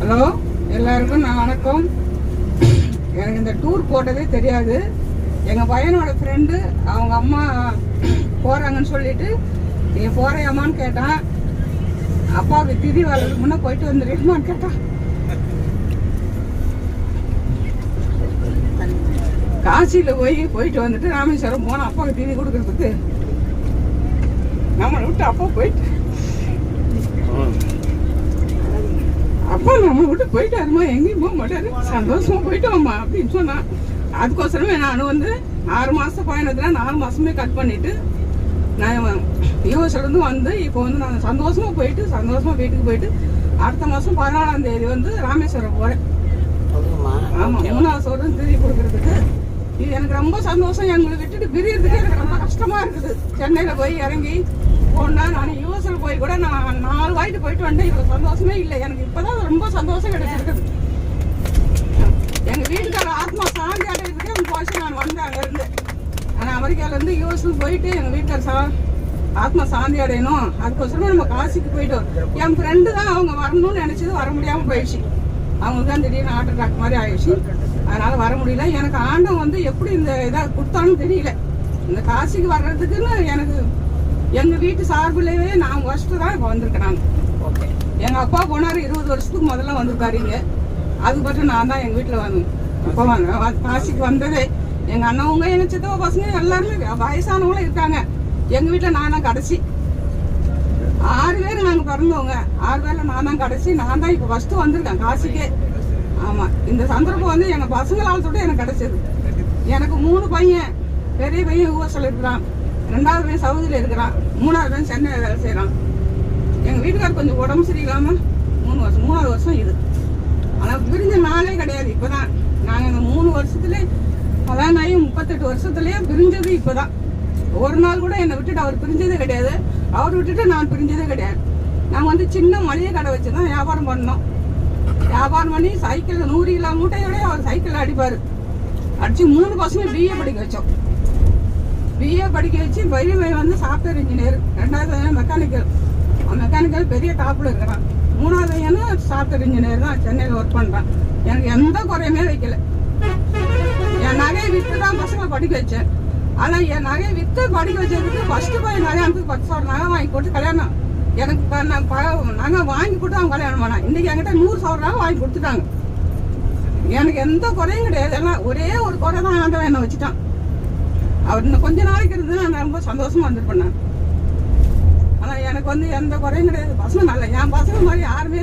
Hello, எல்லாருக்கும் நான் வணக்கம். எனக்கு இந்த டூர் போட்டதே தெரியாது. எங்கள் பையனோட ஃப்ரெண்டு அவங்க அம்மா போகிறாங்கன்னு சொல்லிட்டு நீ போகிறையாமான்னு கேட்டான். அப்பாவுக்கு திதி வர்றதுக்கு முன்னே போயிட்டு வந்துடுமான்னு கேட்டான். காசியில் போயிட்டு வந்துட்டு ராமேஸ்வரம் போனோம் அப்பாவுக்கு திதி கொடுக்கறதுக்கு. நம்மளை விட்டு அப்பா போயிட்டு அப்பா நம்ம விட்டு போயிட்டாருமா, எங்கேயும் போக மாட்டாரு, சந்தோஷமா போயிட்டு வாமா அப்படின்னு சொன்னான். அதுக்கோசரமே நான் 6 மாசம் பயணத்துல 4 மாசமே கட் பண்ணிட்டு நான் யூஎஸ்லேருந்து வந்து இப்போ நான் சந்தோஷமா போயிட்டு சந்தோஷமா வீட்டுக்கு போயிட்டு அடுத்த மாசம் 14ஆம் தேதி ராமேஸ்வரம் போறேன். ஆமா, 3வது வருடம் திதி கொடுக்கறதுக்கு. இது எனக்கு ரொம்ப சந்தோஷம். எங்களை விட்டுட்டு பிரியறதுக்கு எனக்கு ரொம்ப கஷ்டமா இருக்குது. சென்னையில போய் இறங்கி போனா நான் யூஎஸ்ல போய் கூட நான் 4 வாய்ட்டு போயிட்டு வந்தேன். இவ்வளவு சந்தோஷமே இல்லை எனக்கு. இப்பதான் ரொம்ப சந்தோஷம் கிடைச்சிருக்குது. எங்க வீட்டுக்கார ஆத்மா சாந்தி அடையிறதுக்கு போச்சு நான் வந்தேன் அங்க இருந்து. ஆனா அமெரிக்கால இருந்து யூஎஸ்ல போயிட்டு எங்க வீட்டுக்கார ஆத்மா சாந்தி அடையணும், அதுக்கோசரமா நம்ம காசிக்கு போயிட்டோம். என் ஃப்ரெண்டு தான் அவங்க வரணும்னு நினைச்சது, வர முடியாம போயிடுச்சு. அவங்களுக்கு தான் திடீர்னு ஹார்ட் அட்டாக் மாதிரி ஆயிடுச்சு. அதனால வர முடியல. எனக்கு ஆண்டவன் எப்படி இந்த இதாக கொடுத்தான்னு தெரியல. இந்த காசிக்கு வர்றதுக்குன்னு எனக்கு எங்க வீட்டு சார்பிலேயே நான் ஃபர்ஸ்ட் தான் இப்போ வந்திருக்கிறாங்க. ஓகே, எங்க அப்பா போனாரு 20 வருஷத்துக்கு முதல்ல வந்திருக்காரு இங்க. அது பற்றி நான் தான் எங்க வீட்டுல அப்பா காசிக்கு வந்ததே. எங்க அண்ணவங்க எங்க சித்தப்பா பசங்க எல்லாருமே வயசானவங்களும் இருக்காங்க. எங்க வீட்டுல நான் தான் கடைசி. 6 பேர் நாங்க பிறந்தவங்க. 6 பேர்ல நான் தான் கடைசி. நான் தான் இப்போ ஃபர்ஸ்ட் வந்திருக்கேன் காசிக்கே. ஆமா, இந்த சந்தர்ப்பம் எங்க பசங்களால் சொல்லிட்டு எனக்கு கிடைச்சது. எனக்கு 3 பையன். பெரிய பையன் யூஎஸ்ல இருக்கிறான், 2வது பையன் சவுதியில இருக்கிறான், 3வது பையன் சென்னையில வேலை செய்யறான். எங்க வீட்டுக்காரர் கொஞ்சம் உடம்பு சரியில்லாம 3வது வருஷம் இது. ஆனா பிரிஞ்ச நாளே கிடையாது. இப்பதான் நாங்க இந்த 3 வருஷத்துல அதான் 38 வருஷத்துலயே பிரிஞ்சது. இப்பதான் ஒரு நாள் கூட என்னை விட்டுட்டு அவர் பிரிஞ்சதே கிடையாது. அவர் விட்டுட்டு நான் பிரிஞ்சதே கிடையாது. நாங்க சின்ன மளிகை கடை வச்சுதான் வியாபாரம் பண்ணோம். வியாபாரம் பண்ணி சைக்கிள் 100 கிலோ மூட்டையோட அவர் சைக்கிள் அடிப்பாரு. அடிச்சு 3 பசங்க பிஏ படிக்க வச்சோம். பிஏ படிக்க வச்சு பையன் சாஃப்ட்வேர் இன்ஜினியர், 2வது பையன் மெக்கானிக்கல் பெரிய டாப்ல இருக்கிறான், 3வது பையன் சாஃப்ட்வேர் இன்ஜினியர் தான் சென்னையில் ஒர்க் பண்றான். எனக்கு எந்த குறையுமே வைக்கல. என் நகையை விற்று தான் பசங்க படிக்க வச்சேன். ஆனா என் நகையை விற்று படிக்க வச்சதுக்கு ஃபர்ஸ்ட் பையன் கல்யாணத்துக்கு 10 சவரம் நகை வாங்கி போட்டு கல்யாணம் எனக்கு நகை வாங்கி போட்டு அவங்க கல்யாணம் பண்ணான். இன்னைக்கு என்கிட்ட 100 சவரம் நகை வாங்கி கொடுத்துட்டாங்க. எனக்கு எந்த குறையும் கிடையாது. எல்லாம் ஒரே ஒரு குறை தான் ஆண்டவன் என்ன வச்சுட்டான். அவர் இன்னும் கொஞ்ச நாளைக்கு இருந்து நான் ரொம்ப சந்தோஷமா வந்துருப்பேன். ஆனா எனக்கு எந்த குறையும் கிடையாது. பசங்க நல்ல என் பசங்க மாதிரி யாருமே